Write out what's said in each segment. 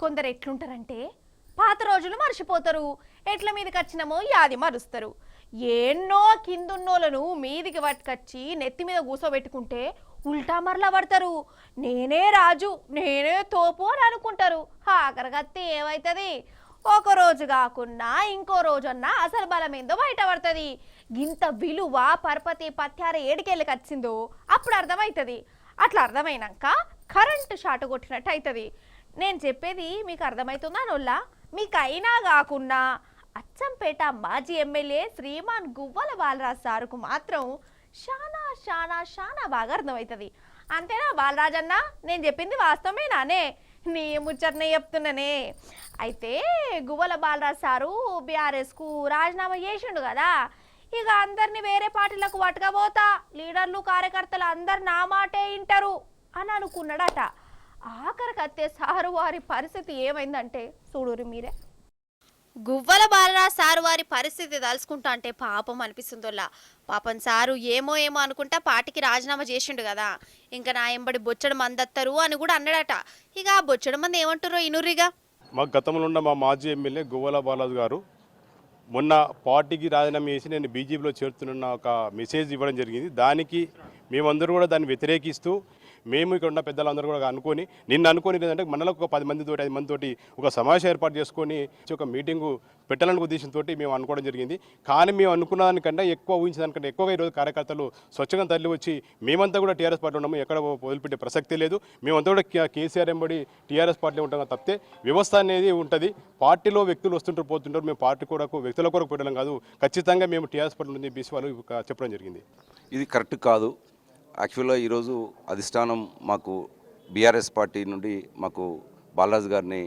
కొందరు ఎట్లుంటారంటే పాత రోజులు మర్చిపోతారు, ఎట్ల మీదకి వచ్చినామో యాది మరుస్తారు. ఎన్నో కిందున్నోళ్ళను మీదికి పట్టుకొచ్చి నెత్తి మీద కూసోబెట్టుకుంటే ఉల్టా మరలా పడతారు. నేనే రాజు, నేనే తోపు అని అనుకుంటారు. ఆఖరికత్తి ఏమవుతుంది? ఒక రోజు కాకున్నా ఇంకో రోజన్నా అసలు బలమేందో బయటపడుతుంది. గింత విలువ పరపతి పత్యార ఏడికెళ్ళకి వచ్చిందో అప్పుడు అర్థమవుతుంది. అట్లా అర్థమైనాక కరెంటు షాట్ కొట్టినట్టు అవుతుంది. నేను చెప్పేది మీకు అర్థమవుతుందా నొల్లా? మీకు అయినా కాకుండా అచ్చంపేట మాజీ ఎమ్మెల్యే శ్రీమాన్ గువ్వల బాలరాజ్ సారుకు మాత్రం చాలా చాలా చాలా బాగా అర్థమవుతుంది. అంతేనా బాలరాజన్న? నేను చెప్పింది వాస్తవమేనానే? నీ ముచ్చటనే చెప్తున్నానే. అయితే గువ్వల బాలరాజ్ సారు బీఆర్ఎస్కు రాజీనామా చేసిండు కదా, ఇక అందరినీ వేరే పార్టీలకు పట్టుకపోతా, లీడర్లు కార్యకర్తలు అందరు నా మాటే వింటారు అని అనుకున్నాడట. ఆఖరికత్తే సారు వారి పరిస్థితి ఏమైందంటే చూడురు మీరే. గువ్వల బాలరాజ్ సారు వారి పరిస్థితి తలుసుకుంటా అంటే పాపం అనిపిస్తుందోలా. పాపం సారు ఏమో ఏమో అనుకుంటా పార్టీకి రాజీనామా చేసిండు కదా, ఇంకా నా ఎంబడి బొచ్చడు మంది అత్తరు అని కూడా అన్నాడట. ఇక ఆ బొచ్చడు మంది ఏమంటారో ఇనుర్రిగా. మా గతంలో ఉన్న మా మాజీ ఎమ్మెల్యే గువ్వల బాలరాజు గారు మొన్న పార్టీకి రాజీనామా చేసి నేను బీజేపీలో చేరుతున్న ఒక మెసేజ్ ఇవ్వడం జరిగింది. దానికి మేమందరూ కూడా దాన్ని వ్యతిరేకిస్తూ మేము ఇక్కడ ఉన్న పెద్దలందరూ కూడా అనుకొని ఏంటంటే మనలకు ఒక 10 మందితోటి 5 మందితోటి ఒక సమావేశం ఏర్పాటు చేసుకొని ఒక మీటింగు పెట్టాలనే ఉద్దేశంతో మేము అనుకోవడం జరిగింది. కానీ మేము అనుకున్న దానికంటే ఎక్కువ ఊహించిన దానికంటే ఎక్కువగా ఈరోజు కార్యకర్తలు స్వచ్ఛంగా తరలి వచ్చి మేమంతా కూడా టీఆర్ఎస్ పార్టీ ఉన్నాము, ఎక్కడ వదిలిపెట్టే ప్రసక్తి లేదు. మేమంతా కూడా కేసీఆర్ ఎంబడి టీఆర్ఎస్ పార్టీలో ఉంటాం తప్పితే వ్యవస్థ అనేది ఉంటుంది. పార్టీలో వ్యక్తులు వస్తుంటారు పోతుంటారు, మేము పార్టీ కొరకు వ్యక్తుల కొరకు పెట్టడం కాదు, ఖచ్చితంగా మేము టీఆర్ఎస్ పార్టీలో చెప్పేసి వాళ్ళు చెప్పడం జరిగింది. ఇది కరెక్ట్ కాదు. యాక్చువల్గా ఈరోజు అధిష్టానం మాకు బీఆర్ఎస్ పార్టీ నుండి మాకు బాలరాజు గారిని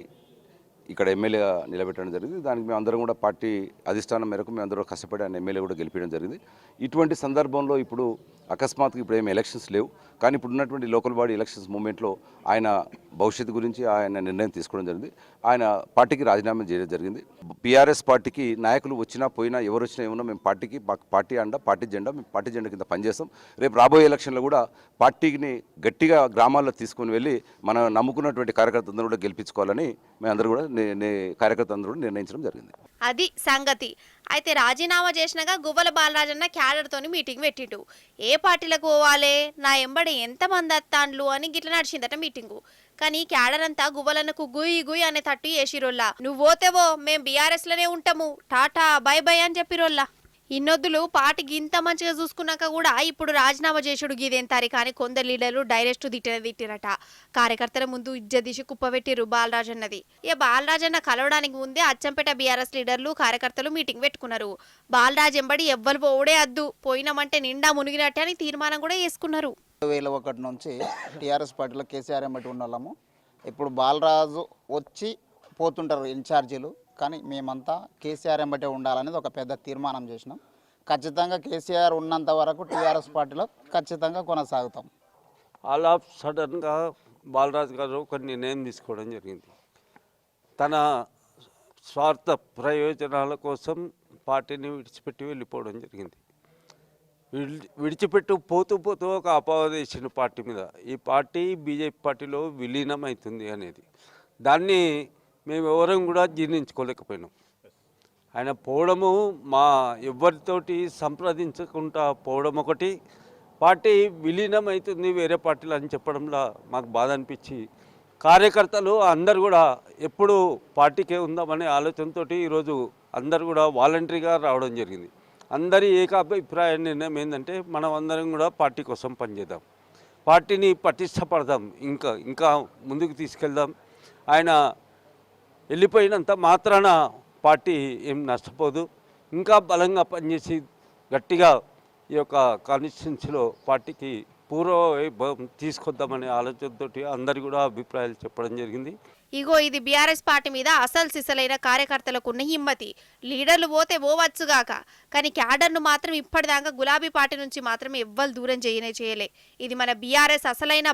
ఇక్కడ ఎమ్మెల్యేగా నిలబెట్టడం జరిగింది. దానికి మేము అందరం కూడా పార్టీ అధిష్టానం మేరకు మేము అందరూ కష్టపడి ఆయన ఎమ్మెల్యే కూడా గెలిపించడం జరిగింది. ఇటువంటి సందర్భంలో ఇప్పుడు అకస్మాత్తుగా ఇప్పుడు ఏమి ఎలక్షన్స్ లేవు, కానీ ఇప్పుడు ఉన్నటువంటి లోకల్ బాడీ ఎలక్షన్స్ మూమెంట్లో ఆయన భవిష్యత్తు గురించి ఆయన నిర్ణయం తీసుకోవడం జరిగింది. ఆయన పార్టీకి రాజీనామా చేయడం జరిగింది. బీఆర్ఎస్ పార్టీకి నాయకులు వచ్చినా పోయినా ఎవరు వచ్చినా ఏమన్నా మేము పార్టీకి పార్టీ అండ పార్టీ జెండా మేము పార్టీ జెండా కింద పనిచేస్తాం. రేపు రాబోయే ఎలక్షన్లో కూడా పార్టీని గట్టిగా గ్రామాల్లో తీసుకొని వెళ్ళి మనం నమ్ముకున్నటువంటి కార్యకర్తలందరూ కూడా గెలిపించుకోవాలని మేమందరూ కూడా కార్యకర్తలందరూ కూడా నిర్ణయించడం జరిగింది. అది సంగతి. అయితే రాజీనామా చేసినాక గువ్వల బాలరాజన్న క్యాడర్తోని మీటింగ్ పెట్టిండు. ఏ పార్టీలకు పోవాలి, నా ఎంబడి ఎంతమంది అత్తాండ్లు అని గిట్ల నడిచిందట మీటింగు. కానీ క్యాడర్ అంతా గువ్వలన్నకు గుయ్ గుయ్ అనే తట్టు చేసిరోల్లా. నువ్వు పోతేవో మేము బీఆర్ఎస్ లోనే ఉంటాము, టాటా బై బై అని చెప్పిరోల్లా. ఇన్నొద్దులు పార్టీకి ఇంత మంచిగా చూసుకున్నాక కూడా ఇప్పుడు రాజీనామా చేసుడు గీదేం తారీ. కానీ కొందరు లీడర్లు డైరెక్ట్ తిట్టిరట. కార్యకర్తల ముందు ఇజ్జదీసి కుప్పబెట్టిరు బాలరాజ్ అన్నది. ఇక బాలరాజ్ అన్న కలవడానికి ముందే అచ్చంపేట బీఆర్ఎస్ లీడర్లు కార్యకర్తలు మీటింగ్ పెట్టుకున్నారు. బాలరాజ్ ఎంబడి ఎవ్వరు పోవడే అద్దు, పోయినామంటే నిండా మునిగినట్టే అని తీర్మానం కూడా చేసుకున్నారు. 2001 నుంచి టీఆర్ఎస్ పార్టీలో కేసీఆర్ ఎంబటి ఉన్న వాళ్ళము. ఇప్పుడు బాలరాజు వచ్చి పోతుంటారు ఇన్ఛార్జీలు, కానీ మేమంతా కేసీఆర్ ఎంబటే ఉండాలనేది ఒక పెద్ద తీర్మానం చేసినాం. ఖచ్చితంగా కేసీఆర్ ఉన్నంత వరకు టీఆర్ఎస్ పార్టీలో ఖచ్చితంగా కొనసాగుతాం. ఆల్ ఆఫ్ సడన్గా బాలరాజు గారు కొన్ని నిర్ణయం తీసుకోవడం జరిగింది. తన స్వార్థ ప్రయోజనాల కోసం పార్టీని విడిచిపెట్టి వెళ్ళిపోవడం జరిగింది. విడిచిపెట్టు పోతూ పోతూ ఒక అపవాదేసిన పార్టీ మీద, ఈ పార్టీ బీజేపీ పార్టీలో విలీనం అవుతుంది అనేది, దాన్ని మేము ఎవరం కూడా జీర్ణించుకోలేకపోయినాం. ఆయన పోవడము మా ఎవరితోటి సంప్రదించకుండా పోవడం ఒకటి, పార్టీ విలీనం అవుతుంది వేరే పార్టీలు అని చెప్పడంలో మాకు బాధ అనిపించి కార్యకర్తలు అందరు కూడా ఎప్పుడు పార్టీకే ఉందామనే ఆలోచనతో ఈరోజు అందరు కూడా వాలంటరీగా రావడం జరిగింది. అందరి ఏకాభిప్రాయ నిర్ణయం ఏంటంటే మనం అందరం కూడా పార్టీ కోసం పనిచేద్దాం, పార్టీని పటిష్టపడదాం, ఇంకా ముందుకు తీసుకెళ్దాం. ఆయన వెళ్ళిపోయినంత మాత్రాన పార్టీ ఏం నష్టపోదు, ఇంకా బలంగా పనిచేసి గట్టిగా ఈ యొక్క కాన్స్టిట్యున్సీలో పార్టీకి పూర్వ తీసుకొద్దామనే ఆలోచనతో అందరు కూడా అభిప్రాయాలు చెప్పడం జరిగింది. ఇగో ఇది బీఆర్ఎస్ పార్టీ మీద అసలు సిసలైన కార్యకర్తలకున్న హిమ్మతి. లీడర్లు పోతే పోవచ్చుగాక, కానీ క్యాడర్ను మాత్రం ఇప్పటిదాకా గులాబీ పార్టీ నుంచి మాత్రం ఎవ్వరు దూరం చేయలే. ఇది మన బీఆర్ఎస్ అసలైన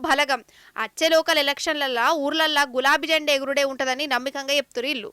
బలగం. అచ్చే లోకల్ ఎలక్షన్లల్లో ఊర్లల్లో గులాబీ జెండా ఎగురుడే ఉంటుందని నమ్మకంగా చెప్తున్నారు ఇల్లు.